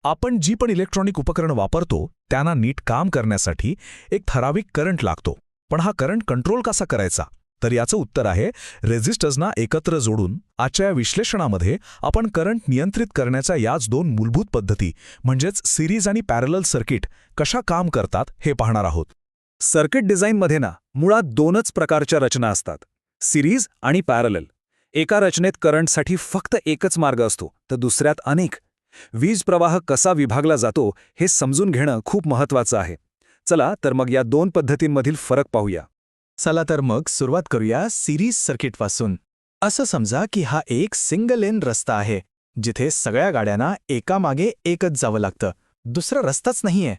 आपण जी पण इलेक्ट्रॉनिक उपकरण वापरतो त्यांना नीट काम करण्यासाठी एक ठराविक करंट लागतो. पण हा करंट कंट्रोल कसा करायचा? तर याचं उत्तर आहे रेझिस्टर्सना एकत्र जोडून. आजच्या विश्लेषणामध्ये आपण करंट नियंत्रित करण्याच्या याच दोन मूलभूत पद्धती म्हणजेच सिरीज आणि पॅरलल सर्किट कशा काम करतात हे पाहणार आहोत. सर्किट डिझाईनमध्ये मुळात दोनच प्रकारच्या रचना असतात, सिरीज आणि पॅरलल. एका रचनेत करंटसाठी फक्त एकच मार्ग असतो तर दुसऱ्यात अनेक. वीज प्रवाह कसा विभागला जातो हे समजून घेणं खूप महत्त्वाचं आहे. चला तर मग या दोन पद्धतींमधील फरक पाहूया. चला तर मग सुरुवात करूया सिरीज सर्किटपासून. असं समजा की हा एक सिंगल लेन रस्ता आहे जिथे सगळ्या गाड्यांना एकामागे एकच जावं लागतं, दुसरा रस्ताच नाहीये.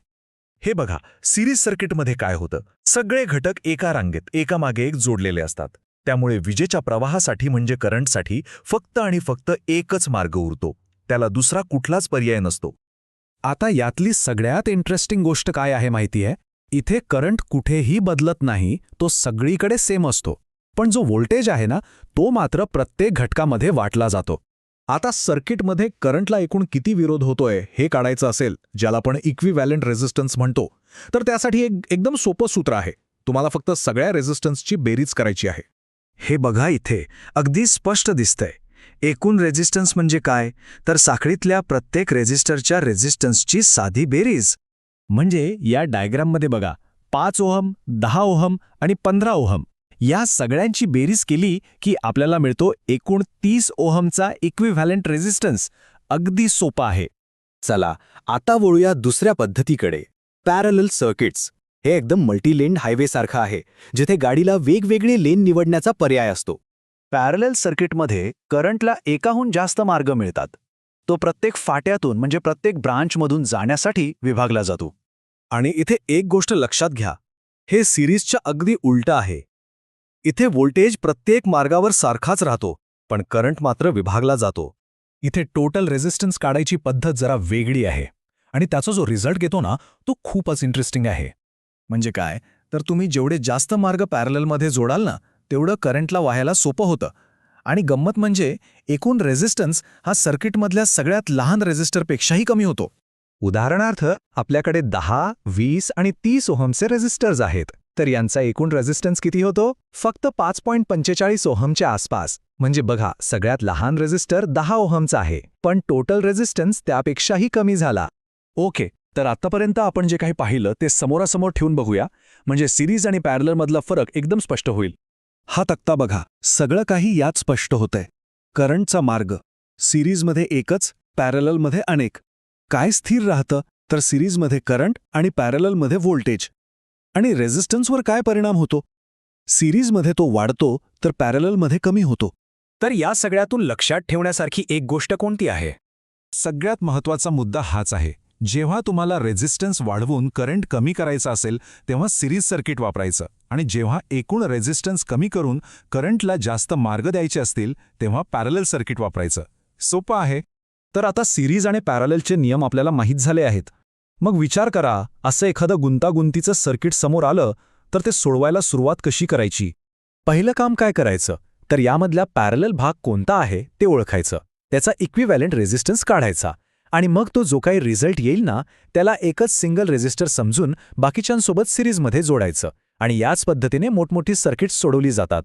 हे बघा, सिरीज सर्किटमध्ये काय होतं, सगळे घटक एका रांगेत एकामागे एक जोडलेले असतात. त्यामुळे विजेच्या प्रवाहासाठी म्हणजे करंटसाठी फक्त आणि फक्त एकच मार्ग उरतो, त्याला दुसरा कुठलाच पर्याय नसतो. आता यातली सगळ्यात इंटरेस्टिंग गोष्ट काय आहे माहिती आहे? इथे करंट कुठेही बदलत नाही, तो सगळीकडे सेम असतो. पण जो व्होल्टेज आहे ना, तो मात्र प्रत्येक घटकामध्ये वाटला जातो. आता सर्किटमध्ये करंटला एकूण किती विरोध होतोय हे काढायचं असेल, ज्याला आपण इक्विव्हॅलेंट रेझिस्टन्स म्हणतो, तर त्यासाठी एकदम सोपं सूत्र आहे. तुम्हाला फक्त सगळ्या रेझिस्टन्सची बेरीज करायची आहे. हे बघा, इथे अगदी स्पष्ट दिसतंय. एकूण रेझिस्टन्स म्हणजे काय? तर साखळीतल्या प्रत्येक रेझिस्टरच्या रेझिस्टन्सची साधी बेरीज. म्हणजे या डायग्राममध्ये बघा, 5 ओहम, 10 ओहम आणि 15 ओहम या सगळ्यांची बेरीज केली की आपल्याला मिळतो एकूण 30 ओहमचा इक्विव्हॅलेंट रेझिस्टन्स. अगदी सोपा आहे. चला आता वळूया दुसऱ्या पद्धतीकडे, पॅरलल सर्किट्स. हे एकदम मल्टीलेन हायवेसारखं आहे, जिथे गाडीला वेगवेगळे लेन निवडण्याचा पर्याय असतो. पॅरलल सर्किटमध्ये करंटला एकाहून जास्त मार्ग मिळतात. तो प्रत्येक फाट्यातून म्हणजे प्रत्येक ब्रांचमधून जाण्यासाठी विभागला जातो. आणि इथे एक गोष्ट लक्षात घ्या, हे सिरीजच्या अगदी उलटं आहे. इथे व्होल्टेज प्रत्येक मार्गावर सारखाच राहतो, पण करंट मात्र विभागला जातो. इथे टोटल रेझिस्टन्स काढायची पद्धत जरा वेगळी आहे आणि त्याचा जो रिझल्ट येतो ना, तो खूपच इंटरेस्टिंग आहे. म्हणजे काय, तर तुम्ही जेवढे जास्त मार्ग पॅरललमध्ये जोडाल ना, तेवढं करंटला वाहायला सोपं होतं. आणि गंमत म्हणजे एकूण रेझिस्टन्स हा सर्किटमधल्या सगळ्यात लहान रेझिस्टरपेक्षाही कमी होतो. उदाहरणार्थ आपल्याकडे 10, 20 आणि 30 ओहमचे रेझिस्टर्स आहेत, तर यांचा एकूण रेझिस्टन्स किती होतो? फक्त 5.45 ओहमच्या आसपास. म्हणजे बघा, सगळ्यात लहान रेझिस्टर 10 ओहमचा आहे, पण टोटल रेझिस्टन्स त्यापेक्षाही कमी झाला. ओके, तर आत्तापर्यंत आपण जे काही पाहिलं ते समोरासमोर ठेवून बघूया, म्हणजे सिरीज आणि पॅरललमधला फरक एकदम स्पष्ट होईल. हा तक्ता बघा, सगळं काही यात स्पष्ट होतंय. करंटचा मार्ग सिरीजमध्ये एकच, पॅरललमध्ये अनेक. काय स्थिर राहतं? तर सिरीजमध्ये करंट आणि पॅरललमध्ये व्होल्टेज. आणि रेझिस्टन्सवर काय परिणाम होतो? सिरीजमध्ये तो वाढतो तर पॅरललमध्ये कमी होतो. तर या सगळ्यातून लक्षात ठेवण्यासारखी एक गोष्ट कोणती आहे? सगळ्यात महत्त्वाचा मुद्दा हाच आहे. जेव्हा तुम्हाला रेझिस्टन्स वाढवून करंट कमी करायचा असेल तेव्हा सिरीज सर्किट वापरायचं, आणि जेव्हा एकूण रेझिस्टन्स कमी करून करंटला जास्त मार्ग द्यायचे असतील तेव्हा पॅरलल सर्किट वापरायचं. सोपं आहे. तर आता सिरीज आणि पॅरललचे नियम आपल्याला माहीत झाले आहेत. मग विचार करा, असं एखादं गुंतागुंतीचं सर्किट समोर आलं तर ते सोडवायला सुरुवात कशी करायची? पहिलं काम काय करायचं, तर यामधला पॅरलल भाग कोणता आहे ते ओळखायचं, त्याचा इक्विव्हॅलेंट रेझिस्टन्स काढायचा, आणि मग तो जो काही रिझल्ट येईल ना, त्याला एकच सिंगल रेझिस्टर समजून बाकीच्यांसोबत सिरीजमध्ये जोडायचं. आणि याच पद्धतीने मोठमोठी सर्किट्स सोडवली जातात.